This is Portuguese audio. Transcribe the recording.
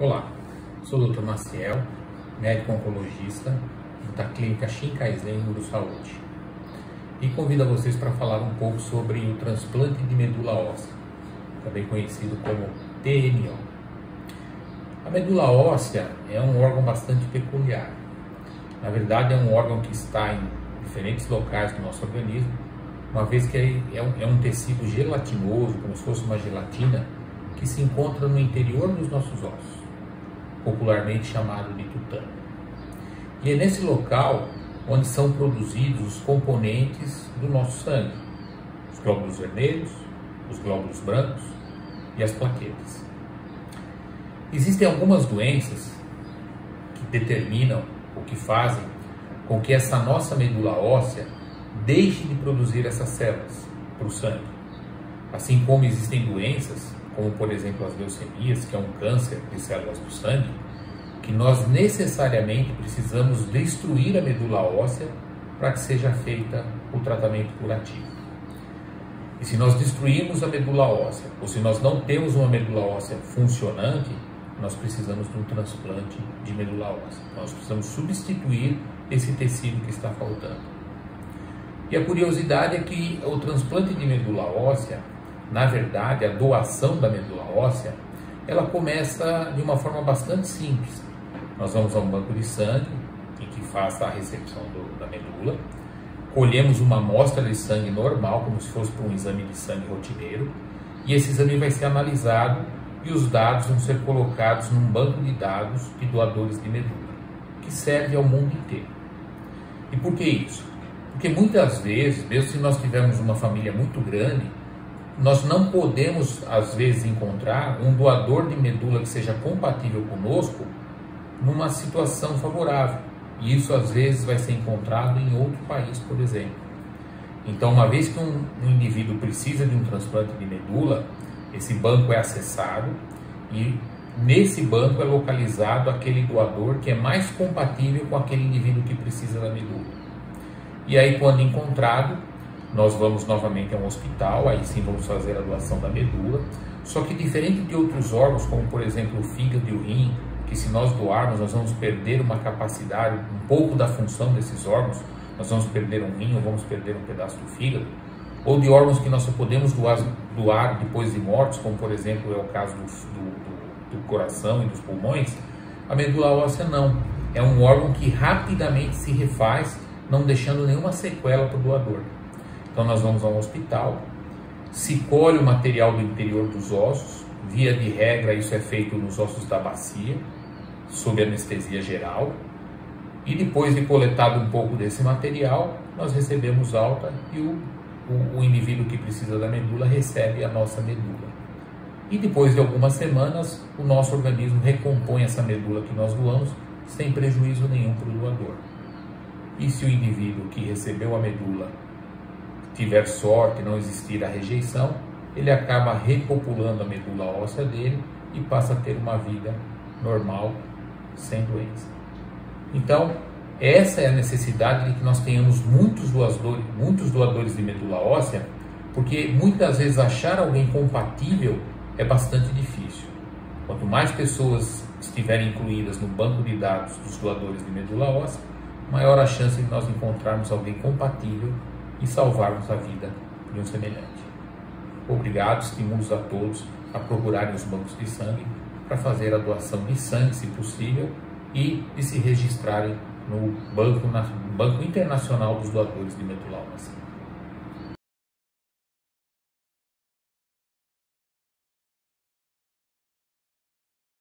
Olá, sou o Dr. Maciel, médico oncologista da clínica Shinkai-Zen Urusaúde, e convido a vocês para falar um pouco sobre o transplante de medula óssea, também conhecido como TMO. A medula óssea é um órgão bastante peculiar. Na verdade, é um órgão que está em diferentes locais do nosso organismo, uma vez que é um tecido gelatinoso, como se fosse uma gelatina, que se encontra no interior dos nossos ossos, popularmente chamado de tutano. E é nesse local onde são produzidos os componentes do nosso sangue, os glóbulos vermelhos, os glóbulos brancos e as plaquetas. Existem algumas doenças que determinam ou que fazem com que essa nossa medula óssea deixe de produzir essas células para o sangue. Assim como existem doenças, como por exemplo as leucemias, que é um câncer de células do sangue, que nós necessariamente precisamos destruir a medula óssea para que seja feita o tratamento curativo. E se nós destruirmos a medula óssea, ou se nós não temos uma medula óssea funcionante, nós precisamos de um transplante de medula óssea. Nós precisamos substituir esse tecido que está faltando. E a curiosidade é que o transplante de medula óssea, na verdade, a doação da medula óssea, ela começa de uma forma bastante simples. Nós vamos a um banco de sangue, em que faça a recepção da medula, colhemos uma amostra de sangue normal, como se fosse para um exame de sangue rotineiro, e esse exame vai ser analisado e os dados vão ser colocados num banco de dados de doadores de medula, que serve ao mundo inteiro. E por que isso? Porque muitas vezes, mesmo se nós tivermos uma família muito grande, nós não podemos, às vezes, encontrar um doador de medula que seja compatível conosco numa situação favorável. E isso, às vezes, vai ser encontrado em outro país, por exemplo. Então, uma vez que um indivíduo precisa de um transplante de medula, esse banco é acessado e nesse banco é localizado aquele doador que é mais compatível com aquele indivíduo que precisa da medula. E aí, quando encontrado, nós vamos novamente a um hospital, aí sim vamos fazer a doação da medula. Só que diferente de outros órgãos, como por exemplo o fígado e o rim, que se nós doarmos, nós vamos perder uma capacidade, um pouco da função desses órgãos, nós vamos perder um rim ou vamos perder um pedaço do fígado, ou de órgãos que nós só podemos doar depois de mortos, como por exemplo é o caso do coração e dos pulmões, a medula óssea não. É um órgão que rapidamente se refaz, não deixando nenhuma sequela para o doador. Então nós vamos a um hospital, se colhe o material do interior dos ossos, via de regra isso é feito nos ossos da bacia, sob anestesia geral, e depois de coletado um pouco desse material, nós recebemos alta e o indivíduo que precisa da medula recebe a nossa medula. E depois de algumas semanas, o nosso organismo recompõe essa medula que nós doamos, sem prejuízo nenhum para o doador. E se o indivíduo que recebeu a medula tiver sorte, não existir a rejeição, ele acaba repopulando a medula óssea dele e passa a ter uma vida normal, sem doença. Então, essa é a necessidade de que nós tenhamos muitos doadores de medula óssea, porque muitas vezes achar alguém compatível é bastante difícil. Quanto mais pessoas estiverem incluídas no banco de dados dos doadores de medula óssea, maior a chance de nós encontrarmos alguém compatível e salvarmos a vida de um semelhante. Obrigado, estimulos a todos a procurarem os bancos de sangue para fazer a doação de sangue, se possível, e de se registrarem no Banco Internacional dos Doadores de Medula Óssea.